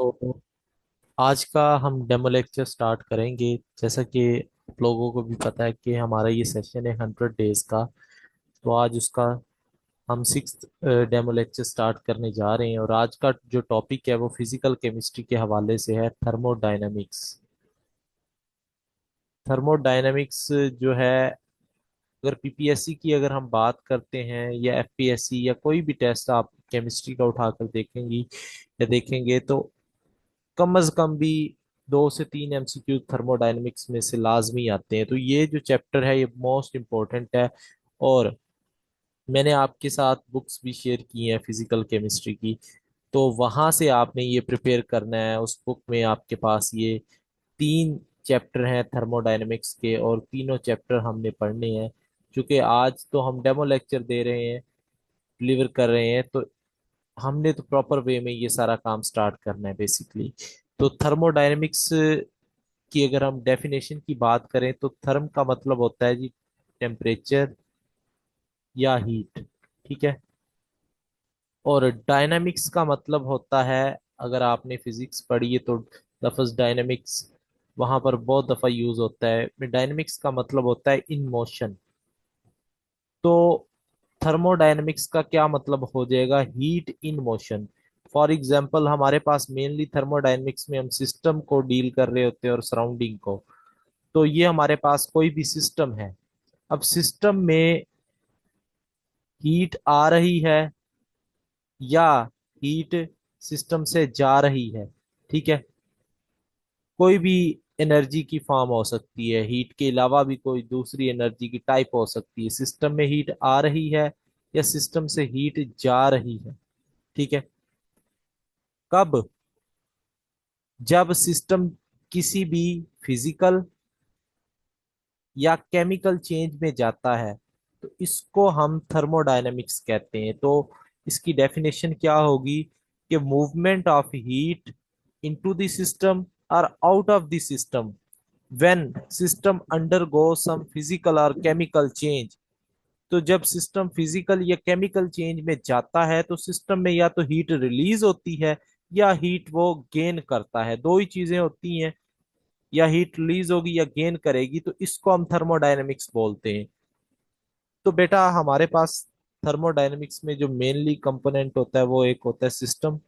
तो आज का हम डेमो लेक्चर स्टार्ट करेंगे। जैसा कि आप लोगों को भी पता है कि हमारा ये सेशन है 100 डेज का। तो आज उसका हम सिक्स डेमो लेक्चर स्टार्ट करने जा रहे हैं, और आज का जो टॉपिक है वो फिजिकल केमिस्ट्री के हवाले से है, थर्मोडायनेमिक्स। थर्मोडायनेमिक्स जो है, अगर पीपीएससी की अगर हम बात करते हैं या एफपीएससी या कोई भी टेस्ट आप केमिस्ट्री का उठाकर देखेंगी या देखेंगे, तो कम अज कम भी 2 से 3 एमसीक्यू थर्मोडायनेमिक्स में से लाजमी आते हैं। तो ये जो चैप्टर है ये मोस्ट इम्पोर्टेंट है। और मैंने आपके साथ बुक्स भी शेयर की हैं फिजिकल केमिस्ट्री की, तो वहां से आपने ये प्रिपेयर करना है। उस बुक में आपके पास ये 3 चैप्टर हैं थर्मोडायनेमिक्स के, और तीनों चैप्टर हमने पढ़ने हैं। क्योंकि आज तो हम डेमो लेक्चर दे रहे हैं, डिलीवर कर रहे हैं, तो हमने तो प्रॉपर वे में ये सारा काम स्टार्ट करना है बेसिकली। तो थर्मोडायनेमिक्स की अगर हम डेफिनेशन की बात करें, तो थर्म का मतलब होता है जी टेम्परेचर या हीट। ठीक है। और डायनामिक्स का मतलब होता है, अगर आपने फिजिक्स पढ़ी है तो लफ्ज डायनामिक्स वहां पर बहुत दफा यूज होता है। डायनामिक्स का मतलब होता है इन मोशन। तो थर्मोडायनेमिक्स का क्या मतलब हो जाएगा, heat in motion. For example हमारे पास मेनली थर्मोडायनेमिक्स में हम सिस्टम को डील कर रहे होते हैं और सराउंडिंग को। तो ये हमारे पास कोई भी सिस्टम है, अब सिस्टम में हीट आ रही है या हीट सिस्टम से जा रही है। ठीक है। कोई भी एनर्जी की फॉर्म हो सकती है, हीट के अलावा भी कोई दूसरी एनर्जी की टाइप हो सकती है। सिस्टम में हीट आ रही है या सिस्टम से हीट जा रही है। ठीक है। कब? जब सिस्टम किसी भी फिजिकल या केमिकल चेंज में जाता है, तो इसको हम थर्मोडायनेमिक्स कहते हैं। तो इसकी डेफिनेशन क्या होगी कि movement of heat into the system और out of the system when system undergo some physical और केमिकल चेंज। तो जब सिस्टम फिजिकल या केमिकल चेंज में जाता है, तो सिस्टम में या तो हीट रिलीज होती है या हीट वो गेन करता है। दो ही चीजें होती हैं, या हीट रिलीज होगी या गेन करेगी। तो इसको हम थर्मोडायनेमिक्स बोलते हैं। तो बेटा हमारे पास थर्मोडायनेमिक्स में जो मेनली कंपोनेंट होता है वो एक होता है सिस्टम।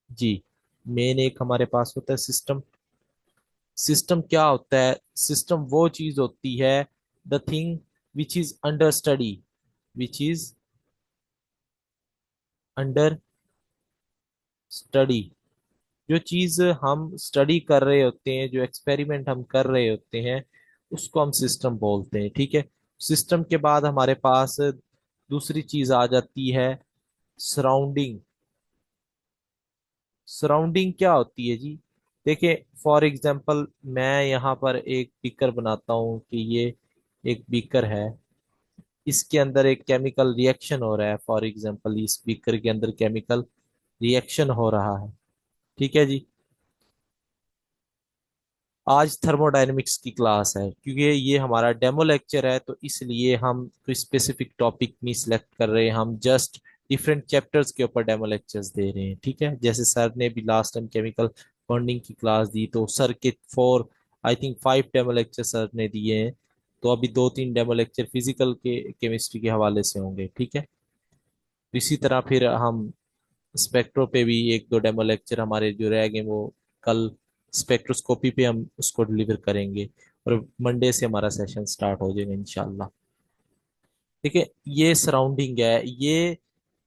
जी, मेन एक हमारे पास होता है सिस्टम। सिस्टम क्या होता है? सिस्टम वो चीज होती है, the thing which is under study, which is under study. जो चीज हम स्टडी कर रहे होते हैं, जो एक्सपेरिमेंट हम कर रहे होते हैं, उसको हम सिस्टम बोलते हैं। ठीक है। सिस्टम के बाद हमारे पास दूसरी चीज आ जाती है, सराउंडिंग। सराउंडिंग क्या होती है जी? देखिए, फॉर एग्जांपल मैं यहाँ पर एक बीकर बनाता हूँ कि ये एक बीकर है, इसके अंदर एक केमिकल रिएक्शन हो रहा है। फॉर एग्जांपल इस बीकर के अंदर केमिकल रिएक्शन हो रहा है। ठीक है जी। आज थर्मोडायनेमिक्स की क्लास है, क्योंकि ये हमारा डेमो लेक्चर है, तो इसलिए हम कोई स्पेसिफिक टॉपिक नहीं सिलेक्ट कर रहे हैं। हम जस्ट डिफरेंट चैप्टर्स के ऊपर डेमो लेक्चर्स दे रहे हैं। ठीक है। जैसे सर ने भी लास्ट टाइम केमिकल बॉन्डिंग की क्लास दी, तो सर के 4 I think 5 demo lecture sir ने दिए हैं। तो अभी 2-3 डेमो लेक्चर फिजिकल के केमिस्ट्री के हवाले से होंगे। ठीक है। इसी तरह फिर हम स्पेक्ट्रो पे भी 1-2 डेमो लेक्चर हमारे जो रह गए वो कल स्पेक्ट्रोस्कोपी पे हम उसको डिलीवर करेंगे। और मंडे से हमारा सेशन स्टार्ट हो जाएगा इंशाल्लाह। ठीक है। ये सराउंडिंग है ये।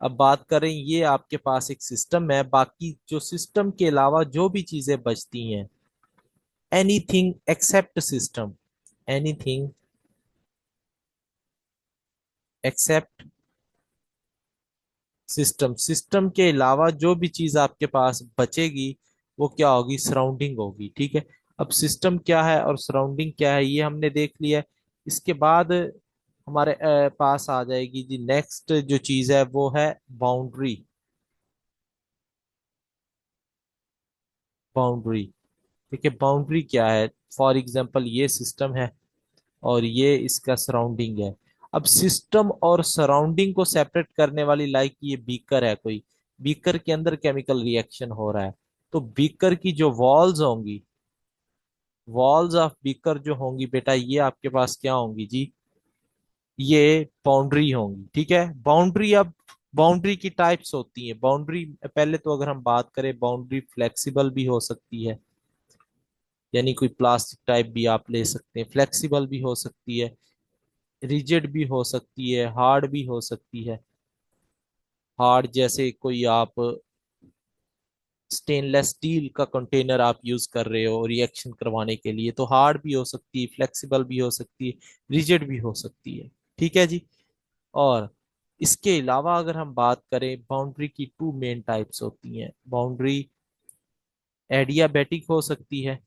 अब बात करें, ये आपके पास एक सिस्टम है, बाकी जो सिस्टम के अलावा जो भी चीजें बचती हैं, anything accept system, anything accept system. System के अलावा जो भी चीज आपके पास बचेगी वो क्या होगी? सराउंडिंग होगी। ठीक है। अब सिस्टम क्या है और सराउंडिंग क्या है ये हमने देख लिया। इसके बाद हमारे पास आ जाएगी जी नेक्स्ट जो चीज है, वो है बाउंड्री। बाउंड्री। ठीक है। बाउंड्री क्या है? फॉर एग्जांपल ये सिस्टम है और ये इसका सराउंडिंग है। अब सिस्टम और सराउंडिंग को सेपरेट करने वाली, लाइक ये बीकर है कोई, बीकर के अंदर केमिकल रिएक्शन हो रहा है, तो बीकर की जो वॉल्स होंगी, वॉल्स ऑफ बीकर जो होंगी बेटा, ये आपके पास क्या होंगी जी, ये बाउंड्री होंगी। ठीक है, बाउंड्री, अब बाउंड्री की टाइप्स होती हैं बाउंड्री। पहले तो अगर हम बात करें, बाउंड्री फ्लेक्सिबल भी हो सकती है, यानी कोई प्लास्टिक टाइप भी आप ले सकते हैं, फ्लेक्सिबल भी हो सकती है, रिजिड भी हो सकती है, हार्ड भी हो सकती है। हार्ड जैसे कोई आप स्टेनलेस स्टील का कंटेनर आप यूज कर रहे हो रिएक्शन करवाने के लिए, तो हार्ड भी हो सकती है, फ्लेक्सिबल भी हो सकती है, रिजिड भी हो सकती है। ठीक है जी। और इसके अलावा अगर हम बात करें, बाउंड्री की टू मेन टाइप्स होती हैं। बाउंड्री एडियाबैटिक हो सकती है,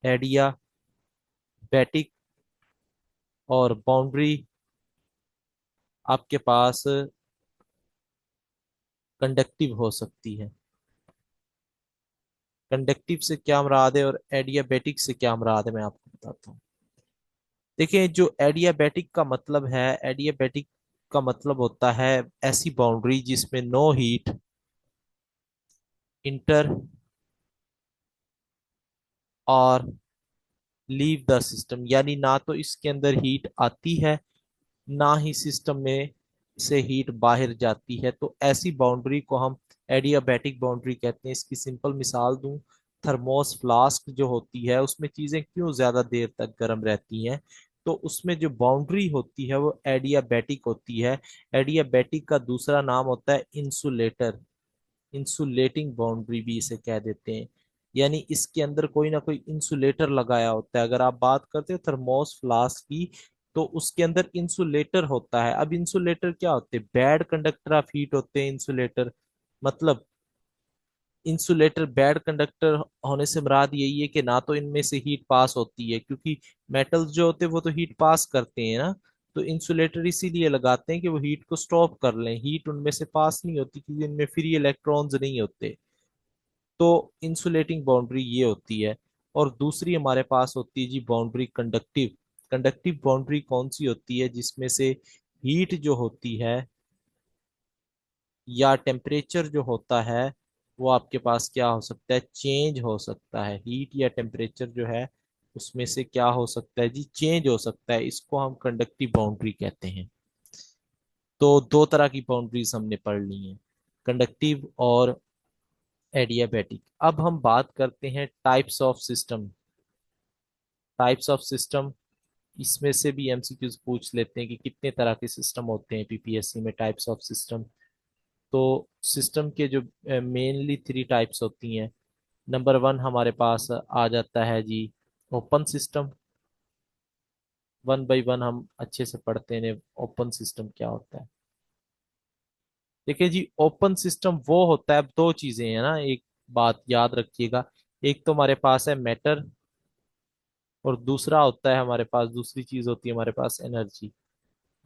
एडियाबैटिक, और बाउंड्री आपके पास कंडक्टिव हो सकती है। कंडक्टिव से क्या मुराद है और एडियाबैटिक से क्या मुराद है, मैं आपको बताता हूँ। देखिए, जो एडियाबैटिक का मतलब है, एडियाबैटिक का मतलब होता है ऐसी बाउंड्री जिसमें नो हीट इंटर और लीव द सिस्टम, यानी ना तो इसके अंदर हीट आती है, ना ही सिस्टम में से हीट बाहर जाती है, तो ऐसी बाउंड्री को हम एडियाबैटिक बाउंड्री कहते हैं। इसकी सिंपल मिसाल दूं, थर्मोस फ्लास्क जो होती है, उसमें चीजें क्यों ज्यादा देर तक गर्म रहती हैं, तो उसमें जो बाउंड्री होती है वो एडियाबैटिक होती है। एडियाबैटिक का दूसरा नाम होता है इंसुलेटर, इंसुलेटिंग बाउंड्री भी इसे कह देते हैं, यानी इसके अंदर कोई ना कोई इंसुलेटर लगाया होता है। अगर आप बात करते हो थर्मोस फ्लास्क की, तो उसके अंदर इंसुलेटर होता है। अब इंसुलेटर क्या होते हैं, बैड कंडक्टर ऑफ हीट होते हैं इंसुलेटर। मतलब इंसुलेटर बैड कंडक्टर होने से मुराद यही है कि ना तो इनमें से हीट पास होती है, क्योंकि मेटल्स जो होते हैं वो तो हीट पास करते हैं ना, तो इंसुलेटर इसीलिए लगाते हैं कि वो हीट को स्टॉप कर लें, हीट उनमें से पास नहीं होती क्योंकि इनमें फ्री इलेक्ट्रॉन्स नहीं होते। तो इंसुलेटिंग बाउंड्री ये होती है। और दूसरी हमारे पास होती है जी बाउंड्री कंडक्टिव। कंडक्टिव बाउंड्री कौन सी होती है, जिसमें से हीट जो होती है या टेम्परेचर जो होता है, वो आपके पास क्या हो सकता है, चेंज हो सकता है। हीट या टेम्परेचर जो है उसमें से क्या हो सकता है जी, चेंज हो सकता है, इसको हम कंडक्टिव बाउंड्री कहते हैं। तो दो तरह की बाउंड्रीज हमने पढ़ ली हैं, कंडक्टिव और एडियाबैटिक। अब हम बात करते हैं types of system. Types of system, इसमें से भी एमसीक्यूज पूछ लेते हैं कि कितने तरह के सिस्टम होते हैं पीपीएससी में, टाइप्स ऑफ सिस्टम। तो सिस्टम के जो मेनली थ्री टाइप्स होती हैं, नंबर वन हमारे पास आ जाता है जी open system. One by one हम अच्छे से पढ़ते हैं ओपन सिस्टम क्या होता है। देखिए जी, ओपन सिस्टम वो होता है, अब दो चीजें हैं ना, एक बात याद रखिएगा, एक तो हमारे पास है मैटर, और दूसरा होता है हमारे पास, दूसरी चीज होती है हमारे पास एनर्जी।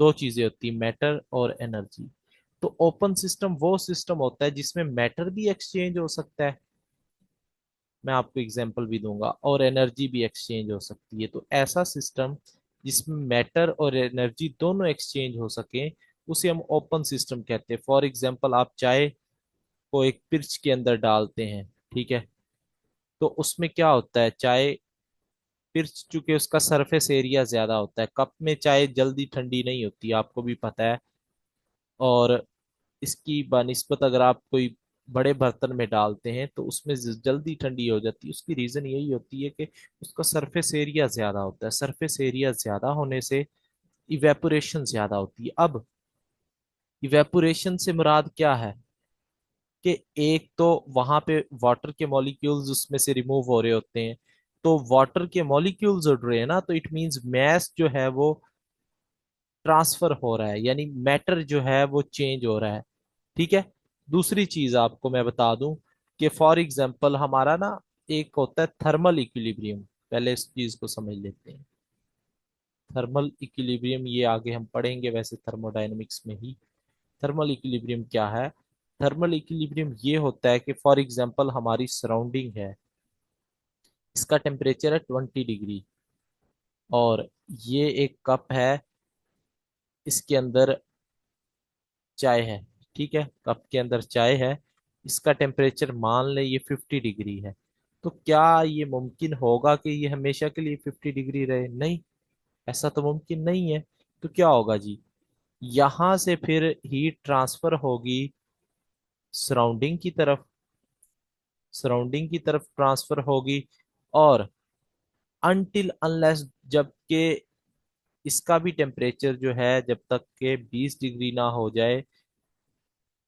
दो चीजें होती है, मैटर और एनर्जी। तो ओपन सिस्टम वो सिस्टम होता है जिसमें मैटर भी एक्सचेंज हो सकता है, मैं आपको एग्जांपल भी दूंगा, और एनर्जी भी एक्सचेंज हो सकती है। तो ऐसा सिस्टम जिसमें मैटर और एनर्जी दोनों एक्सचेंज हो सके, उसे हम ओपन सिस्टम कहते हैं। फॉर एग्जांपल, आप चाय को एक पिर्च के अंदर डालते हैं, ठीक है, तो उसमें क्या होता है, चाय पिर्च चूंकि उसका सरफेस एरिया ज्यादा होता है, कप में चाय जल्दी ठंडी नहीं होती, आपको भी पता है। और इसकी बानिस्बत अगर आप कोई बड़े बर्तन में डालते हैं तो उसमें जल्दी ठंडी हो जाती है। उसकी रीजन यही होती है कि उसका सरफेस एरिया ज्यादा होता है, सरफेस एरिया ज्यादा होने से इवेपोरेशन ज्यादा होती है। अब इवेपोरेशन से मुराद क्या है, कि एक तो वहां पे वाटर के मॉलिक्यूल्स उसमें से रिमूव हो रहे होते हैं, तो वाटर के मॉलिक्यूल्स उड़ रहे हैं ना, तो इट मींस मैस जो है वो ट्रांसफर हो रहा है, यानी मैटर जो है वो चेंज हो रहा है। ठीक है। दूसरी चीज आपको मैं बता दूं कि फॉर एग्जांपल हमारा ना एक होता है थर्मल इक्विलिब्रियम, पहले इस चीज को समझ लेते हैं। थर्मल इक्विलिब्रियम ये आगे हम पढ़ेंगे वैसे थर्मोडायनेमिक्स में ही। थर्मल इक्विलिब्रियम क्या है, थर्मल इक्विलिब्रियम ये होता है कि फॉर एग्जांपल हमारी सराउंडिंग है, इसका टेम्परेचर है 20 डिग्री, और ये एक कप है, इसके अंदर चाय है, ठीक है, कप के अंदर चाय है, इसका टेम्परेचर मान ले ये 50 डिग्री है। तो क्या ये मुमकिन होगा कि ये हमेशा के लिए 50 डिग्री रहे? नहीं, ऐसा तो मुमकिन नहीं है। तो क्या होगा जी, यहां से फिर हीट ट्रांसफर होगी सराउंडिंग की तरफ, सराउंडिंग की तरफ ट्रांसफर होगी। और अनटिल अनलेस, जबकि इसका भी टेम्परेचर जो है जब तक के 20 डिग्री ना हो जाए,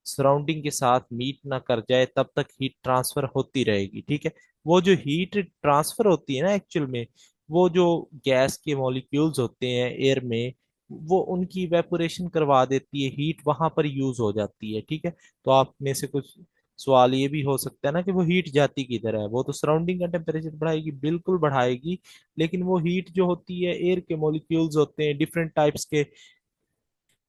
सराउंडिंग के साथ मीट ना कर जाए, तब तक हीट ट्रांसफर होती रहेगी। ठीक है, वो जो हीट ट्रांसफर होती है ना एक्चुअल में, वो जो गैस के मॉलिक्यूल्स होते हैं एयर में, वो उनकी वेपोरेशन करवा देती है, हीट वहां पर यूज हो जाती है। ठीक है, तो आप में से कुछ सवाल ये भी हो सकता है ना कि वो हीट जाती किधर है, वो तो सराउंडिंग का टेम्परेचर बढ़ाएगी, बिल्कुल बढ़ाएगी। लेकिन वो हीट जो होती है, एयर के मॉलिक्यूल्स होते हैं डिफरेंट टाइप्स के,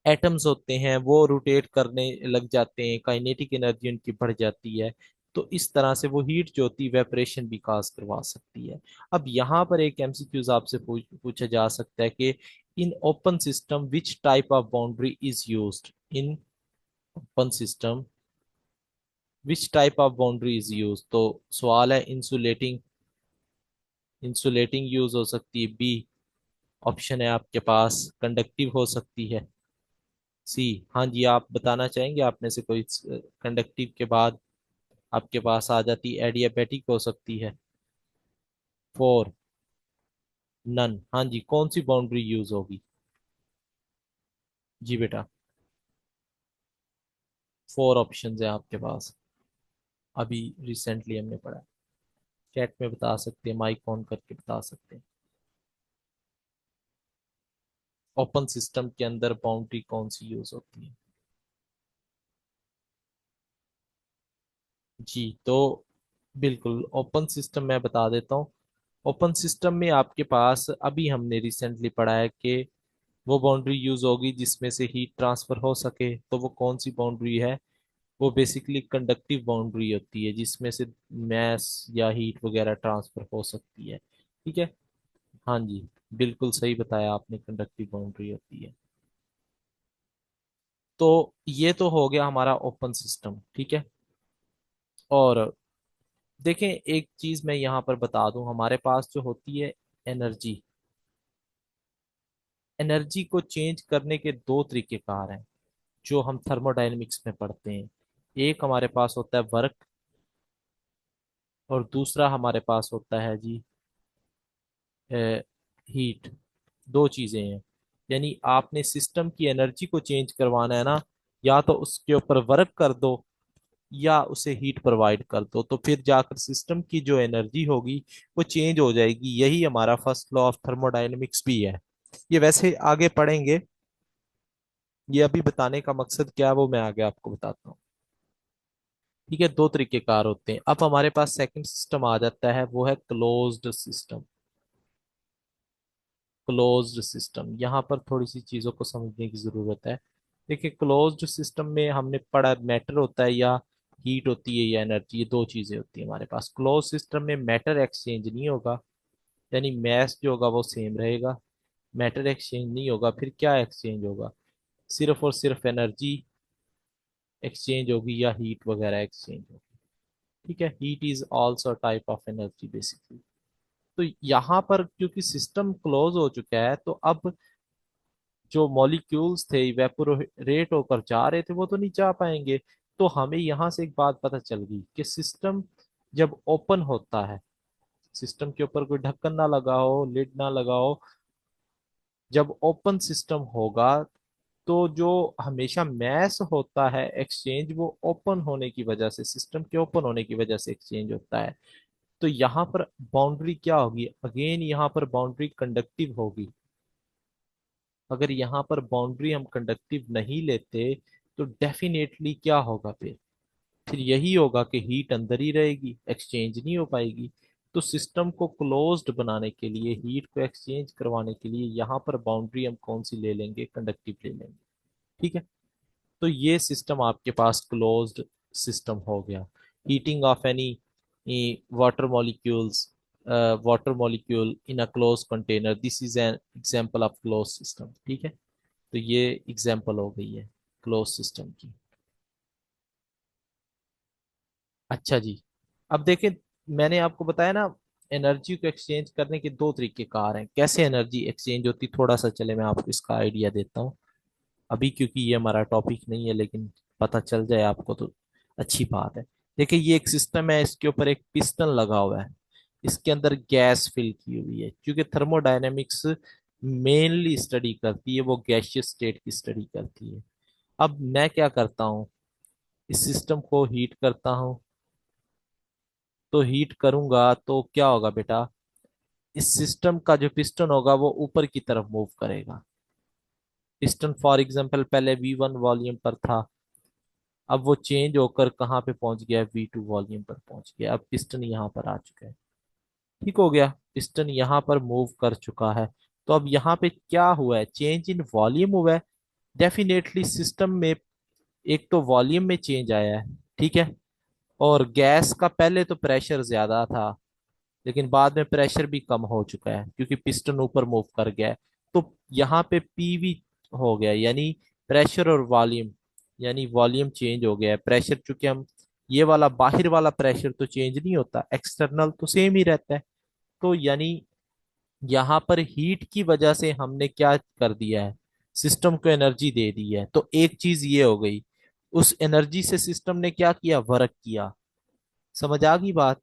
एटम्स होते हैं, वो रोटेट करने लग जाते हैं, काइनेटिक एनर्जी उनकी बढ़ जाती है। तो इस तरह से वो हीट जो होती है वेपरेशन भी काज करवा सकती है। अब यहाँ पर एक एमसीक्यूज आपसे पूछा जा सकता है कि in open system which type of boundary is used, in open system which type of boundary is use. तो सवाल है इंसुलेटिंग, इंसुलेटिंग यूज हो सकती है। बी ऑप्शन है आपके पास कंडक्टिव हो सकती है। सी, हाँ जी, आप बताना चाहेंगे आप में से कोई कंडक्टिव के बाद आपके पास आ जाती एडियाबेटिक हो सकती है। Four, none. हाँ जी, कौन सी बाउंड्री यूज होगी? जी बेटा, फोर ऑप्शन है आपके पास, अभी रिसेंटली हमने पढ़ा। चैट में बता सकते हैं, माइक ऑन करके बता सकते हैं। ओपन सिस्टम के अंदर बाउंड्री कौन सी यूज होती है? जी, तो बिल्कुल ओपन सिस्टम मैं बता देता हूँ। ओपन सिस्टम में आपके पास अभी हमने रिसेंटली पढ़ा है कि वो बाउंड्री यूज होगी जिसमें से हीट ट्रांसफर हो सके। तो वो कौन सी बाउंड्री है? वो बेसिकली कंडक्टिव बाउंड्री होती है जिसमें से मैस या हीट वगैरह ट्रांसफर हो सकती है। ठीक है, हाँ जी, बिल्कुल सही बताया आपने, कंडक्टिव बाउंड्री होती है। तो ये तो हो गया हमारा ओपन सिस्टम। ठीक है, और देखें एक चीज मैं यहाँ पर बता दूं, हमारे पास जो होती है एनर्जी, एनर्जी को चेंज करने के दो तरीकेकार हैं जो हम थर्मोडायनेमिक्स में पढ़ते हैं। एक हमारे पास होता है वर्क, और दूसरा हमारे पास होता है जी हीट। दो चीजें हैं, यानी आपने सिस्टम की एनर्जी को चेंज करवाना है ना, या तो उसके ऊपर वर्क कर दो या उसे हीट प्रोवाइड कर दो, तो फिर जाकर सिस्टम की जो एनर्जी होगी वो चेंज हो जाएगी। यही हमारा फर्स्ट लॉ ऑफ थर्मोडायनेमिक्स भी है। ये वैसे आगे पढ़ेंगे, ये अभी बताने का मकसद क्या है वो मैं आगे आपको बताता हूँ। ठीक है, दो तरीके कार होते हैं। अब हमारे पास सेकंड सिस्टम आ जाता है, वो है क्लोज्ड सिस्टम। क्लोज्ड सिस्टम, यहाँ पर थोड़ी सी चीजों को समझने की जरूरत है। देखिए, क्लोज्ड सिस्टम में हमने पढ़ा मैटर होता है या हीट होती है या एनर्जी, ये दो चीजें होती है हमारे पास। क्लोज सिस्टम में मैटर एक्सचेंज नहीं होगा, यानी मैस जो होगा वो सेम रहेगा, मैटर एक्सचेंज नहीं होगा। फिर क्या एक्सचेंज होगा? सिर्फ और सिर्फ एनर्जी एक्सचेंज होगी या हीट वगैरह एक्सचेंज होगी। ठीक है, heat is also type of energy basically. तो यहाँ पर क्योंकि सिस्टम क्लोज हो चुका है, तो अब जो मॉलिक्यूल्स थे इवेपोरेट होकर जा रहे थे वो तो नहीं जा पाएंगे। तो हमें यहाँ से एक बात पता चल गई कि सिस्टम जब ओपन होता है, सिस्टम के ऊपर कोई ढक्कन ना लगा हो, लिड ना लगा हो, जब ओपन सिस्टम होगा तो जो हमेशा मैस होता है एक्सचेंज, वो ओपन होने की वजह से, सिस्टम के ओपन होने की वजह से एक्सचेंज होता है। तो यहाँ पर बाउंड्री क्या होगी? अगेन यहाँ पर बाउंड्री कंडक्टिव होगी। अगर यहाँ पर बाउंड्री हम कंडक्टिव नहीं लेते तो डेफिनेटली क्या होगा? फिर यही होगा कि हीट अंदर ही रहेगी, एक्सचेंज नहीं हो पाएगी। तो सिस्टम को क्लोज्ड बनाने के लिए, हीट को एक्सचेंज करवाने के लिए यहाँ पर बाउंड्री हम कौन सी ले लेंगे? कंडक्टिव ले लेंगे। ठीक है, तो ये सिस्टम आपके पास क्लोज्ड सिस्टम हो गया। Heating of any water molecules, water molecule in a close container, this is an example of close system. ठीक है, तो ये एग्जांपल हो गई है क्लोज सिस्टम की। अच्छा जी, अब देखें, मैंने आपको बताया ना, एनर्जी को एक्सचेंज करने के दो तरीके कार हैं। कैसे एनर्जी एक्सचेंज होती, थोड़ा सा चले मैं आपको इसका आइडिया देता हूँ अभी, क्योंकि ये हमारा टॉपिक नहीं है, लेकिन पता चल जाए आपको तो अच्छी बात है। देखिए, ये एक सिस्टम है, इसके ऊपर एक पिस्टन लगा हुआ है, इसके अंदर गैस फिल की हुई है, क्योंकि थर्मोडायनेमिक्स मेनली स्टडी करती है वो गैसियस स्टेट की स्टडी करती है। अब मैं क्या करता हूँ, इस सिस्टम को हीट करता हूँ, तो हीट करूंगा तो क्या होगा बेटा, इस सिस्टम का जो पिस्टन होगा वो ऊपर की तरफ मूव करेगा। पिस्टन फॉर एग्जांपल पहले V1 वॉल्यूम पर था, अब वो चेंज होकर कहाँ पे पहुंच गया, V2 वॉल्यूम पर पहुंच गया, अब पिस्टन यहाँ पर आ चुका है। ठीक हो गया, पिस्टन यहाँ पर मूव कर चुका है। तो अब यहाँ पे क्या हुआ है, चेंज इन वॉल्यूम हुआ है। डेफिनेटली सिस्टम में एक तो वॉल्यूम में चेंज आया है, ठीक है, और गैस का पहले तो प्रेशर ज्यादा था, लेकिन बाद में प्रेशर भी कम हो चुका है क्योंकि पिस्टन ऊपर मूव कर गया है। तो यहाँ पे पीवी हो गया, यानी प्रेशर और वॉल्यूम, यानी वॉल्यूम चेंज हो गया है। प्रेशर चूंकि हम, ये वाला बाहर वाला प्रेशर तो चेंज नहीं होता, एक्सटर्नल तो सेम ही रहता है। तो यानी यहाँ पर हीट की वजह से हमने क्या कर दिया है, सिस्टम को एनर्जी दे दी है। तो एक चीज ये हो गई, उस एनर्जी से सिस्टम ने क्या किया, वर्क किया। समझ आ गई बात।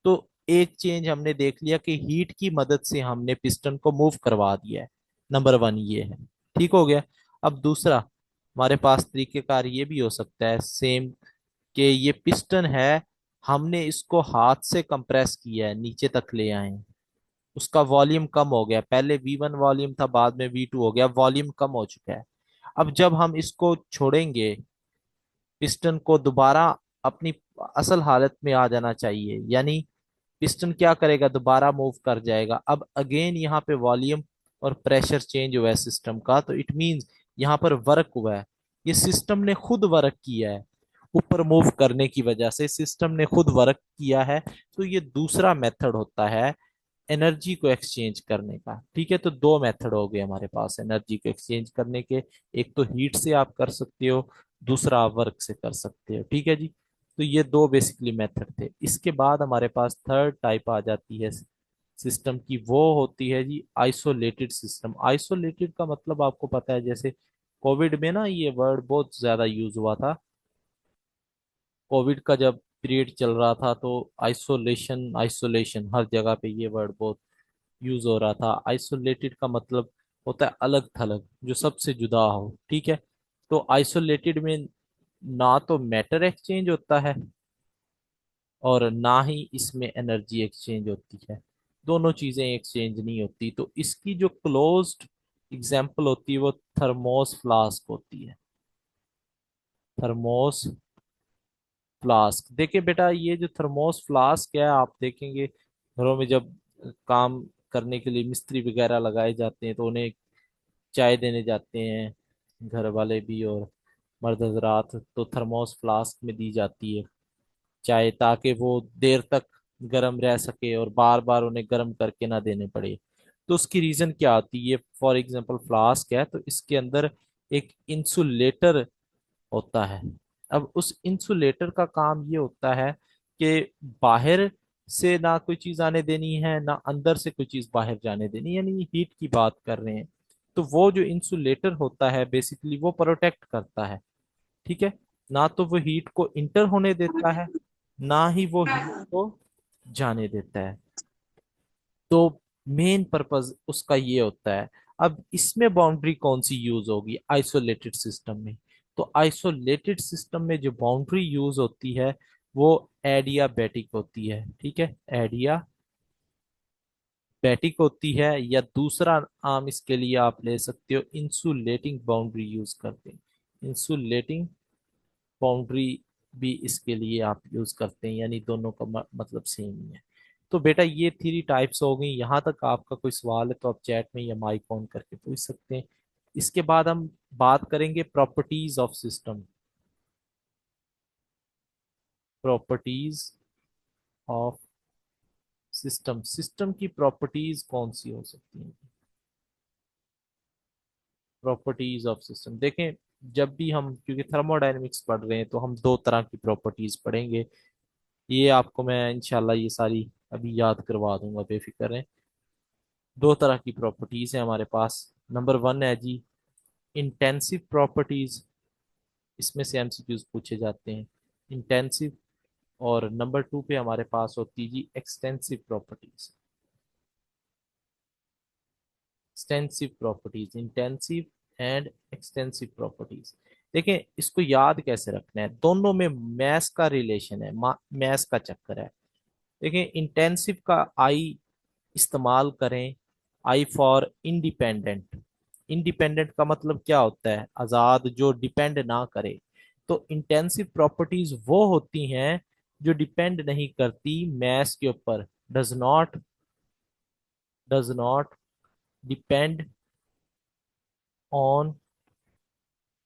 तो एक चेंज हमने देख लिया कि हीट की मदद से हमने पिस्टन को मूव करवा दिया है। नंबर वन ये है, ठीक हो गया। अब दूसरा, हमारे पास तरीकेकार ये भी हो सकता है सेम, कि ये पिस्टन है, हमने इसको हाथ से कंप्रेस किया है, नीचे तक ले आए हैं, उसका वॉल्यूम कम हो गया, पहले V1 वॉल्यूम था, बाद में V2 हो गया, वॉल्यूम कम हो चुका है। अब जब हम इसको छोड़ेंगे, पिस्टन को दोबारा अपनी असल हालत में आ जाना चाहिए, यानी पिस्टन क्या करेगा, दोबारा मूव कर जाएगा। अब अगेन यहाँ पे वॉल्यूम और प्रेशर चेंज हुआ है सिस्टम का, तो इट मींस यहाँ पर वर्क हुआ है, ये सिस्टम ने खुद वर्क किया है, ऊपर मूव करने की वजह से सिस्टम ने खुद वर्क किया है। तो ये दूसरा मेथड होता है एनर्जी को एक्सचेंज करने का। ठीक है, तो दो मेथड हो गए हमारे पास एनर्जी को एक्सचेंज करने के, एक तो हीट से आप कर सकते हो, दूसरा आप वर्क से कर सकते हो। ठीक है जी, तो ये दो बेसिकली मेथड थे। इसके बाद हमारे पास थर्ड टाइप आ जाती है सिस्टम की, वो होती है जी आइसोलेटेड सिस्टम। आइसोलेटेड का मतलब आपको पता है, जैसे कोविड में ना ये वर्ड बहुत ज्यादा यूज हुआ था। कोविड का जब पीरियड चल रहा था तो आइसोलेशन आइसोलेशन हर जगह पे ये वर्ड बहुत यूज हो रहा था। आइसोलेटेड का मतलब होता है अलग थलग, जो सबसे जुदा हो। ठीक है, तो आइसोलेटेड में ना तो मैटर एक्सचेंज होता है और ना ही इसमें एनर्जी एक्सचेंज होती है, दोनों चीजें एक्सचेंज नहीं होती। तो इसकी जो क्लोज्ड एग्जाम्पल होती है वो थर्मोस फ्लास्क होती है। थर्मोस फ्लास्क, देखिए बेटा, ये जो थर्मोस फ्लास्क है, आप देखेंगे घरों में जब काम करने के लिए मिस्त्री वगैरह लगाए जाते हैं तो उन्हें चाय देने जाते हैं घर वाले भी, और मर्द हजरात, तो थर्मोस फ्लास्क में दी जाती है चाय, ताकि वो देर तक गर्म रह सके और बार बार उन्हें गर्म करके ना देने पड़े। तो उसकी रीजन क्या आती है, फॉर एग्जांपल फ्लास्क है तो इसके अंदर एक इंसुलेटर होता है। अब उस इंसुलेटर का काम ये होता है कि बाहर से ना कोई चीज आने देनी है, ना अंदर से कोई चीज बाहर जाने देनी, यानी हीट की बात कर रहे हैं। तो वो जो इंसुलेटर होता है बेसिकली वो प्रोटेक्ट करता है। ठीक है, ना तो वो हीट को इंटर होने देता है, ना ही वो हीट को जाने देता है। तो मेन पर्पस उसका ये होता है। अब इसमें बाउंड्री कौन सी यूज होगी आइसोलेटेड सिस्टम में, तो आइसोलेटेड सिस्टम में जो बाउंड्री यूज होती है वो एडियाबैटिक होती है। ठीक है, एडियाबैटिक होती है, या दूसरा नाम इसके लिए आप ले सकते हो, इंसुलेटिंग बाउंड्री यूज करते हैं। इंसुलेटिंग बाउंड्री भी इसके लिए आप यूज करते हैं, यानी दोनों का मतलब सेम ही है। तो बेटा ये थ्री टाइप्स हो गई। यहाँ तक आपका कोई सवाल है तो आप चैट में या माइक ऑन करके पूछ सकते हैं। इसके बाद हम बात करेंगे properties of system. Properties of system, system की प्रॉपर्टीज कौन सी हो सकती हैं। प्रॉपर्टीज ऑफ सिस्टम देखें, जब भी हम, क्योंकि थर्मोडायनेमिक्स पढ़ रहे हैं तो हम दो तरह की प्रॉपर्टीज पढ़ेंगे। ये आपको मैं इंशाल्लाह ये सारी अभी याद करवा दूंगा, बेफिक्र रहें। दो तरह की प्रॉपर्टीज है हमारे पास। नंबर वन है जी इंटेंसिव प्रॉपर्टीज, इसमें से एमसीक्यूज पूछे जाते हैं, इंटेंसिव। और नंबर टू पे हमारे पास होती है जी extensive properties. Extensive properties, intensive and extensive properties. देखें इसको याद कैसे रखना है, दोनों में मैथ का रिलेशन है, मैथ का चक्कर है। देखें इंटेंसिव का आई इस्तेमाल करें, आई फॉर इंडिपेंडेंट। इंडिपेंडेंट का मतलब क्या होता है, आजाद, जो डिपेंड ना करे। तो इंटेंसिव प्रॉपर्टीज वो होती हैं जो डिपेंड नहीं करती मैथ के ऊपर, does not depend on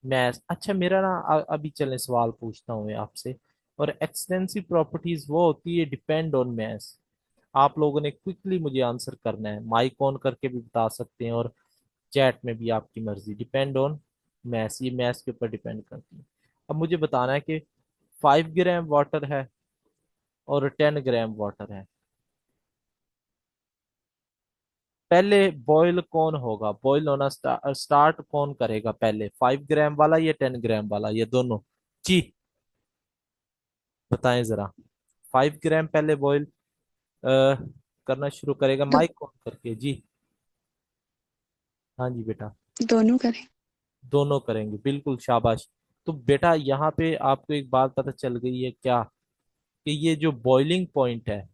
math. अच्छा मेरा ना अभी चले सवाल पूछता हूँ मैं आपसे। और एक्सटेंसिव प्रॉपर्टीज वो होती है डिपेंड ऑन मैथ। आप लोगों ने क्विकली मुझे आंसर करना है, माइक ऑन करके भी बता सकते हैं और चैट में भी, आपकी मर्जी। डिपेंड ऑन मैथ, ये मैथ के ऊपर डिपेंड करती है। अब मुझे बताना है कि 5 ग्राम वाटर है और 10 ग्राम वाटर है, पहले बॉयल कौन होगा, बॉयल होना स्टार्ट कौन करेगा पहले, 5 ग्राम वाला या 10 ग्राम वाला या दोनों? जी बताएं जरा। 5 ग्राम पहले बॉईल करना शुरू करेगा, दो, माइक ऑन करके जी। हाँ जी बेटा। दोनों करें। दोनों करेंगे, बिल्कुल शाबाश। तो बेटा यहाँ पे आपको एक बात पता चल गई है क्या, कि ये जो बॉइलिंग पॉइंट है,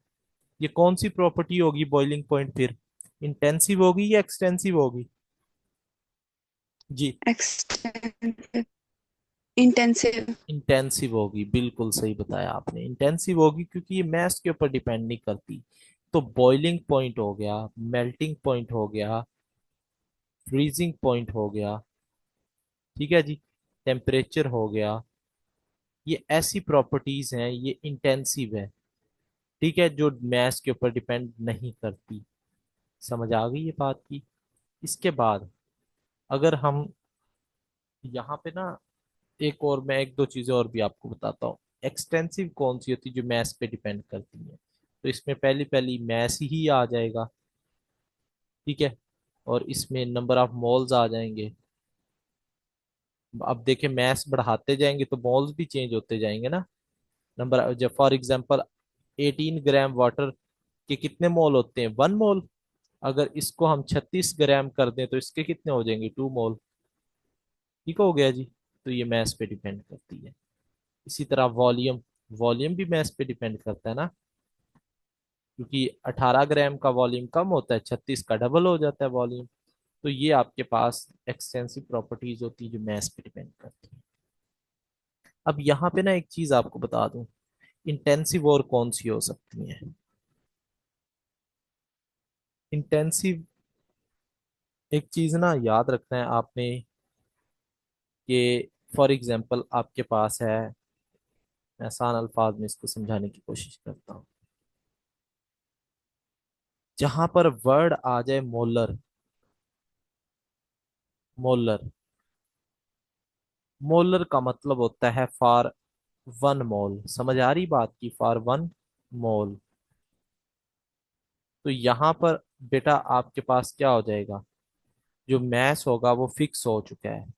ये कौन सी प्रॉपर्टी होगी बॉइलिंग पॉइंट फिर, इंटेंसिव होगी या एक्सटेंसिव होगी? जी एक्सटेंसिव, इंटेंसिव। इंटेंसिव होगी, बिल्कुल सही बताया आपने, इंटेंसिव होगी क्योंकि ये मैथ्स के ऊपर डिपेंड नहीं करती। तो बॉइलिंग पॉइंट हो गया, मेल्टिंग पॉइंट हो गया, फ्रीजिंग पॉइंट हो गया, ठीक है जी, टेम्परेचर हो गया, ये ऐसी प्रॉपर्टीज हैं, ये इंटेंसिव है, ठीक है, जो मैथ्स के ऊपर डिपेंड नहीं करती। समझ आ गई ये बात की? इसके बाद अगर हम यहाँ पे ना, एक और मैं एक दो चीजें और भी आपको बताता हूँ। एक्सटेंसिव कौन सी होती है जो मैथ्स पे डिपेंड करती है, तो इसमें पहली पहली मैथ्स ही आ जाएगा, ठीक है। और इसमें नंबर ऑफ मोल्स आ जाएंगे। अब देखें मैथ्स बढ़ाते जाएंगे तो मोल्स भी चेंज होते जाएंगे ना। नंबर, जब फॉर एग्जांपल 18 ग्राम वाटर के कितने मोल होते हैं, 1 मोल। अगर इसको हम 36 ग्राम कर दें तो इसके कितने हो जाएंगे, 2 मोल। ठीक हो गया जी। तो ये मैथ्स पे डिपेंड करती है। इसी तरह वॉल्यूम, वॉल्यूम भी मैथ्स पे डिपेंड करता है ना, क्योंकि 18 ग्राम का वॉल्यूम कम होता है, 36 का डबल हो जाता है वॉल्यूम। तो ये आपके पास एक्सटेंसिव प्रॉपर्टीज होती है जो मैथ्स पे डिपेंड करती है। अब यहाँ पे ना एक चीज आपको बता दूं, इंटेंसिव और कौन सी हो सकती है। इंटेंसिव, एक चीज ना याद रखना है आपने, कि फॉर एग्जाम्पल आपके पास है, मैं आसान अल्फाज में इसको समझाने की कोशिश करता हूँ। जहां पर वर्ड आ जाए मोलर, मोलर, मोलर का मतलब होता है फॉर 1 मोल। समझ आ रही बात की, फॉर 1 मोल। तो यहाँ पर बेटा आपके पास क्या हो जाएगा, जो मैस होगा वो फिक्स हो चुका है।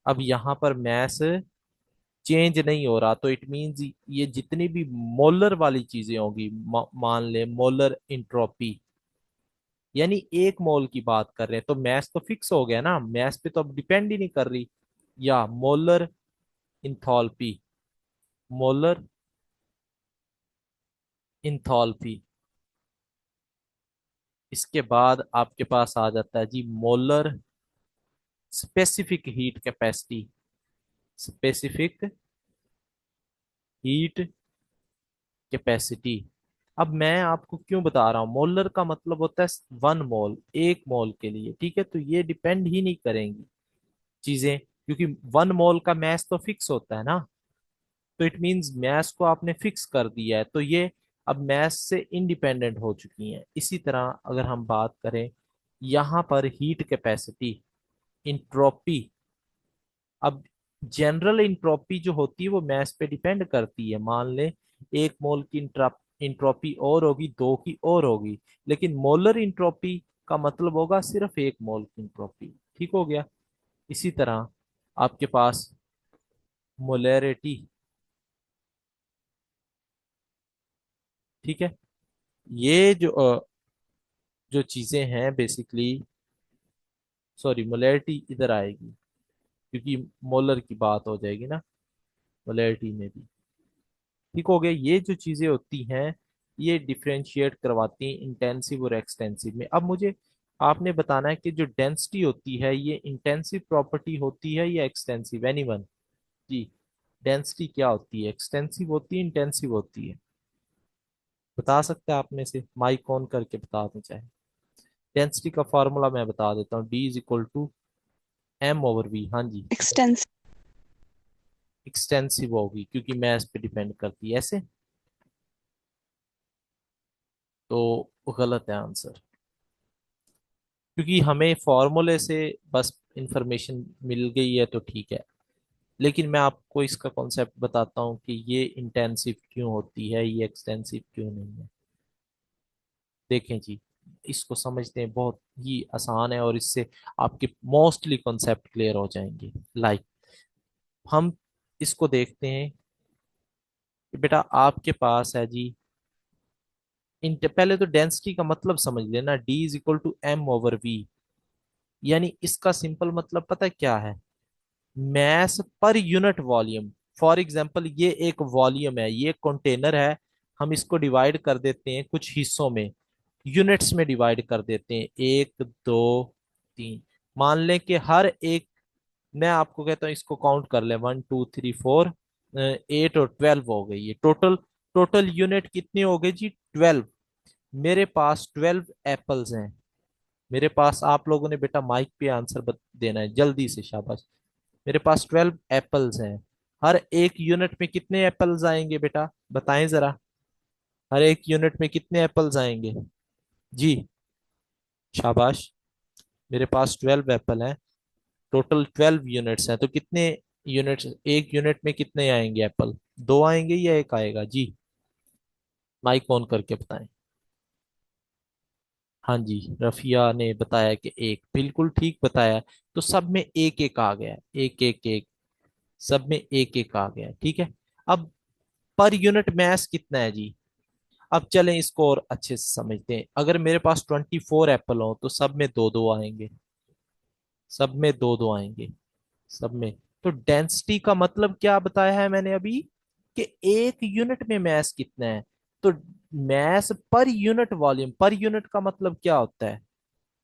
अब यहाँ पर मैस चेंज नहीं हो रहा, तो इट मींस ये जितनी भी मोलर वाली चीजें होगी, मान ले मोलर इंट्रोपी, यानी 1 मोल की बात कर रहे हैं, तो मैस तो फिक्स हो गया ना, मैस पे तो अब डिपेंड ही नहीं कर रही। या मोलर इंथॉल्पी, मोलर इंथॉल्पी। इसके बाद आपके पास आ जाता है जी molar specific heat capacity, specific heat capacity. अब मैं आपको क्यों बता रहा हूँ, मोलर का मतलब होता है 1 मोल, 1 मोल के लिए, ठीक है। तो ये डिपेंड ही नहीं करेंगी चीजें, क्योंकि 1 मोल का मैस तो फिक्स होता है ना। तो इट मींस मैस को आपने फिक्स कर दिया है, तो ये अब मैस से इंडिपेंडेंट हो चुकी हैं। इसी तरह अगर हम बात करें यहाँ पर हीट कैपेसिटी, इंट्रोपी। अब जनरल इंट्रोपी जो होती है वो मैस पे डिपेंड करती है। मान ले 1 मोल की इंट्रोपी और होगी, 2 की और होगी, लेकिन मोलर इंट्रोपी का मतलब होगा सिर्फ 1 मोल की इंट्रोपी। ठीक हो गया। इसी तरह आपके पास मोलैरिटी, ठीक है। ये जो चीजें हैं बेसिकली, सॉरी मोलैरिटी इधर आएगी क्योंकि मोलर की बात हो जाएगी ना मोलैरिटी में भी। ठीक हो गया। ये जो चीजें होती हैं ये डिफरेंशिएट करवाती हैं इंटेंसिव और एक्सटेंसिव में। अब मुझे आपने बताना है कि जो डेंसिटी होती है ये इंटेंसिव प्रॉपर्टी होती है या एक्सटेंसिव, एनीवन? जी, डेंसिटी क्या होती है, एक्सटेंसिव होती है इंटेंसिव होती है? बता सकते हैं आप में से, माइक ऑन करके बता दें चाहे। डेंसिटी का फॉर्मूला मैं बता देता हूँ, D = M/V। हाँ जी। एक्सटेंस एक्सटेंसिव होगी क्योंकि मैथ पे डिपेंड करती है ऐसे, तो गलत है आंसर। क्योंकि हमें फॉर्मूले से बस इंफॉर्मेशन मिल गई है तो ठीक है, लेकिन मैं आपको इसका कॉन्सेप्ट बताता हूँ कि ये इंटेंसिव क्यों होती है, ये एक्सटेंसिव क्यों नहीं है। देखें जी, इसको समझते हैं, बहुत ही आसान है और इससे आपके मोस्टली कॉन्सेप्ट क्लियर हो जाएंगे। लाइक हम इसको देखते हैं कि बेटा आपके पास है जी, पहले तो डेंसिटी का मतलब समझ लेना, D = M/V। यानी इसका सिंपल मतलब पता है क्या है, mess per unit volume. For example ये एक वॉल्यूम है, ये कंटेनर है, हम इसको डिवाइड कर देते हैं कुछ हिस्सों में, यूनिट्स में डिवाइड कर देते हैं, 1 2 3। मान लें कि हर एक, मैं आपको कहता हूँ इसको काउंट कर ले, 1 2 3 4, 8 और 12 हो गई ये टोटल। टोटल यूनिट कितनी हो गई जी, 12। मेरे पास 12 एप्पल्स हैं। मेरे पास, आप लोगों ने बेटा माइक पे आंसर देना है जल्दी से, शाबाश। मेरे पास 12 एप्पल्स हैं। हर एक यूनिट में कितने एप्पल्स आएंगे बेटा, बताएं जरा। हर एक यूनिट में कितने एप्पल्स आएंगे? जी, शाबाश। मेरे पास 12 एप्पल हैं, टोटल 12 यूनिट्स हैं, तो कितने यूनिट्स, एक यूनिट में कितने आएंगे एप्पल? दो आएंगे या एक आएगा जी? माइक ऑन करके बताएं। हाँ जी, रफिया ने बताया कि एक, बिल्कुल ठीक बताया। तो सब में एक एक आ गया, एक एक एक, सब में एक एक आ गया, ठीक है। अब पर यूनिट मास कितना है जी? अब चलें इसको और अच्छे से समझते हैं। अगर मेरे पास 24 एप्पल हो तो सब में दो दो आएंगे, सब में दो दो आएंगे, सब में। तो डेंसिटी का मतलब क्या बताया है मैंने अभी, कि एक यूनिट में मास कितना है। तो मास per unit volume, per unit का मतलब क्या होता है,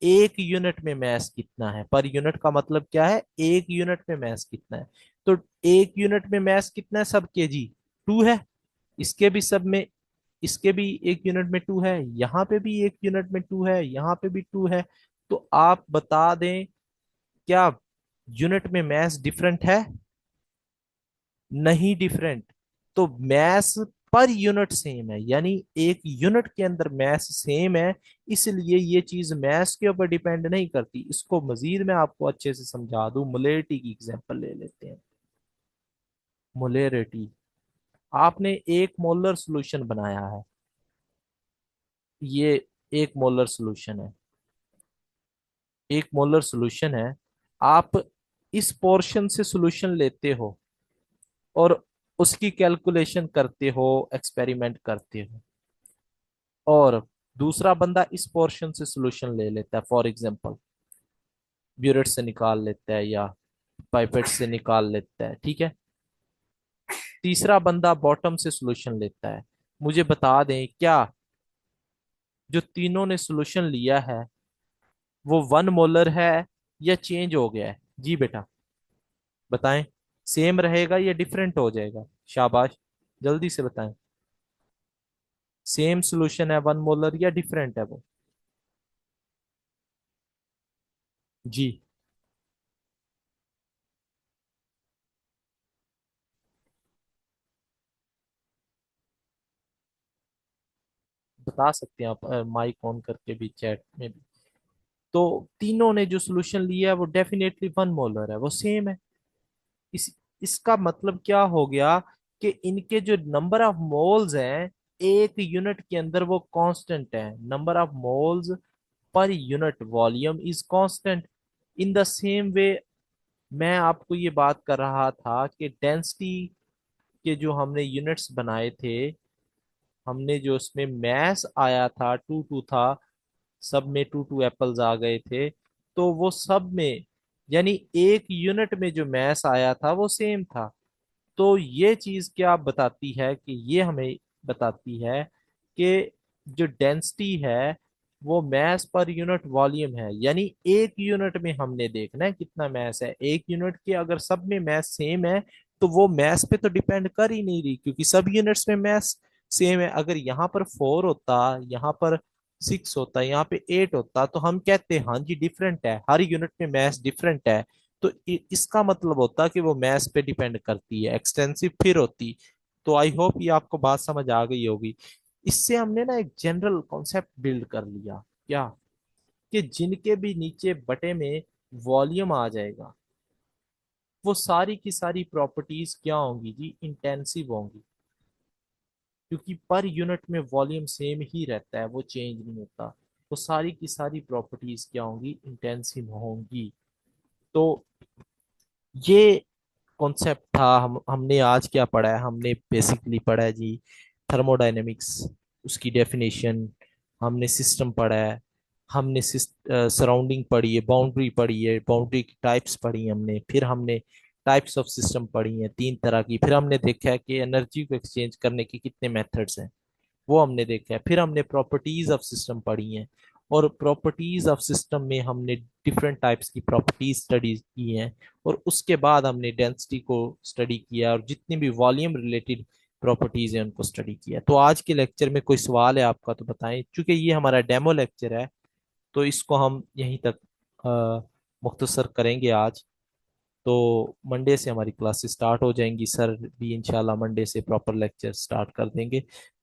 एक यूनिट में मास कितना है, पर यूनिट का मतलब क्या है, एक यूनिट में मास कितना है। तो एक यूनिट में मास कितना है सबके जी, 2 है। इसके भी सब में, इसके भी एक यूनिट में 2 है, यहाँ पे भी एक यूनिट में 2 है, यहाँ पे भी 2 है। तो आप बता दें, क्या यूनिट में मास डिफरेंट है? नहीं डिफरेंट। तो मास पर यूनिट सेम है, यानी एक यूनिट के अंदर मास सेम है, इसलिए ये चीज मास के ऊपर डिपेंड नहीं करती। इसको मजीद मैं आपको अच्छे से समझा दूं, मोलैरिटी की एग्जांपल ले लेते हैं। मोलैरिटी, आपने एक मोलर सॉल्यूशन बनाया है, ये एक मोलर सॉल्यूशन है, एक मोलर सॉल्यूशन है। आप इस पोर्शन से सॉल्यूशन लेते हो और उसकी कैलकुलेशन करते हो, एक्सपेरिमेंट करते हो, और दूसरा बंदा इस पोर्शन से सॉल्यूशन ले लेता है, फॉर एग्जांपल ब्यूरेट से निकाल लेता है या पाइपेट से निकाल लेता है, ठीक है। तीसरा बंदा बॉटम से सॉल्यूशन लेता है। मुझे बता दें, क्या जो तीनों ने सॉल्यूशन लिया है वो 1 मोलर है या चेंज हो गया है? जी बेटा बताएं, सेम रहेगा या डिफरेंट हो जाएगा? शाबाश, जल्दी से बताएं। सेम सॉल्यूशन है 1 मोलर या डिफरेंट है वो? जी, बता सकते हैं आप माइक ऑन करके भी, चैट में भी। तो तीनों ने जो सॉल्यूशन लिया है वो डेफिनेटली 1 मोलर है, वो सेम है। इस इसका मतलब क्या हो गया कि इनके जो नंबर ऑफ मोल्स हैं एक यूनिट के अंदर वो कांस्टेंट है, number of moles per unit volume is constant. In the same way मैं आपको ये बात कर रहा था कि डेंसिटी के जो हमने यूनिट्स बनाए थे, हमने जो उसमें मैस आया था टू टू था, सब में टू टू एप्पल्स आ गए थे, तो वो सब में यानी एक यूनिट में जो मैस आया था वो सेम था। तो ये चीज क्या बताती है कि ये हमें बताती है कि जो डेंसिटी है वो मैस पर यूनिट वॉल्यूम है, यानी एक यूनिट में हमने देखना है कितना मैस है। एक यूनिट के अगर सब में मैस सेम है तो वो मैस पे तो डिपेंड कर ही नहीं रही, क्योंकि सब यूनिट्स में मैस सेम है। अगर यहाँ पर 4 होता, यहाँ पर 6 होता, यहाँ पे 8 होता, तो हम कहते हैं हाँ जी डिफरेंट है, हर यूनिट में मैस डिफरेंट है। तो इसका मतलब होता कि वो मैथ्स पे डिपेंड करती है, एक्सटेंसिव फिर होती। तो आई होप ये आपको बात समझ आ गई होगी। इससे हमने ना एक जनरल कॉन्सेप्ट बिल्ड कर लिया, क्या, कि जिनके भी नीचे बटे में वॉल्यूम आ जाएगा वो सारी की सारी प्रॉपर्टीज क्या होंगी जी, इंटेंसिव होंगी, क्योंकि पर यूनिट में वॉल्यूम सेम ही रहता है, वो चेंज नहीं होता। तो सारी की सारी प्रॉपर्टीज क्या होंगी, इंटेंसिव होंगी। तो ये कॉन्सेप्ट था। हमने आज क्या पढ़ा है, हमने बेसिकली पढ़ा है जी थर्मोडायनेमिक्स, उसकी डेफिनेशन, हमने सिस्टम पढ़ा है, हमने सराउंडिंग पढ़ी है, बाउंड्री पढ़ी है, बाउंड्री की टाइप्स पढ़ी है हमने, फिर हमने टाइप्स ऑफ सिस्टम पढ़ी हैं 3 तरह की, फिर हमने देखा है कि एनर्जी को एक्सचेंज करने के कितने मेथड्स हैं, वो हमने देखा है। फिर हमने प्रॉपर्टीज ऑफ सिस्टम पढ़ी हैं, और प्रॉपर्टीज ऑफ सिस्टम में हमने डिफरेंट टाइप्स की प्रॉपर्टीज स्टडी की हैं, और उसके बाद हमने डेंसिटी को स्टडी किया और जितनी भी वॉल्यूम रिलेटेड प्रॉपर्टीज हैं उनको स्टडी किया। तो आज के लेक्चर में कोई सवाल है आपका तो बताएं, क्योंकि ये हमारा डेमो लेक्चर है तो इसको हम यहीं तक मुख्तसर करेंगे आज। तो मंडे से हमारी क्लासेस स्टार्ट हो जाएंगी, सर भी इंशाल्लाह मंडे से प्रॉपर लेक्चर स्टार्ट कर देंगे।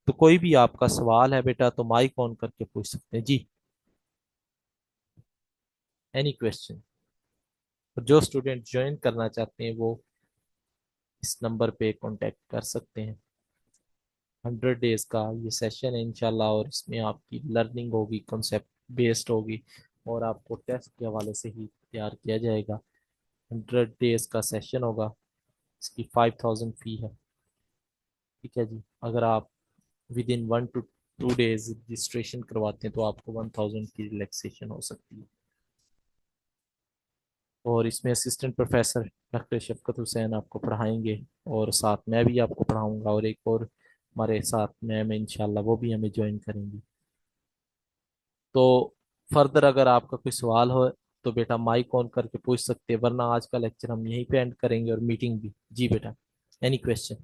तो कोई भी आपका सवाल है बेटा तो माइक ऑन करके पूछ सकते हैं जी, एनी क्वेश्चन। जो स्टूडेंट ज्वाइन करना चाहते हैं वो इस नंबर पे कांटेक्ट कर सकते हैं। 100 डेज का ये सेशन है इंशाल्लाह, और इसमें आपकी लर्निंग होगी, कॉन्सेप्ट बेस्ड होगी, और आपको टेस्ट के हवाले से ही तैयार किया जाएगा। 100 डेज का सेशन होगा, इसकी 5000 फी है। ठीक है जी, अगर आप with in 1 to 2 days registration करवाते हैं तो आपको 1000 की रिलैक्सेशन हो सकती है। और इसमें असिस्टेंट प्रोफेसर डॉक्टर शफकत हुसैन आपको पढ़ाएंगे, और साथ मैं भी आपको पढ़ाऊंगा, और एक और हमारे साथ मैम है इंशाल्लाह, वो भी हमें ज्वाइन करेंगी। तो फर्दर अगर आपका कोई सवाल हो तो बेटा माइक ऑन करके पूछ सकते हैं, वरना आज का लेक्चर हम यहीं पे एंड करेंगे और मीटिंग भी। जी बेटा, एनी क्वेश्चन।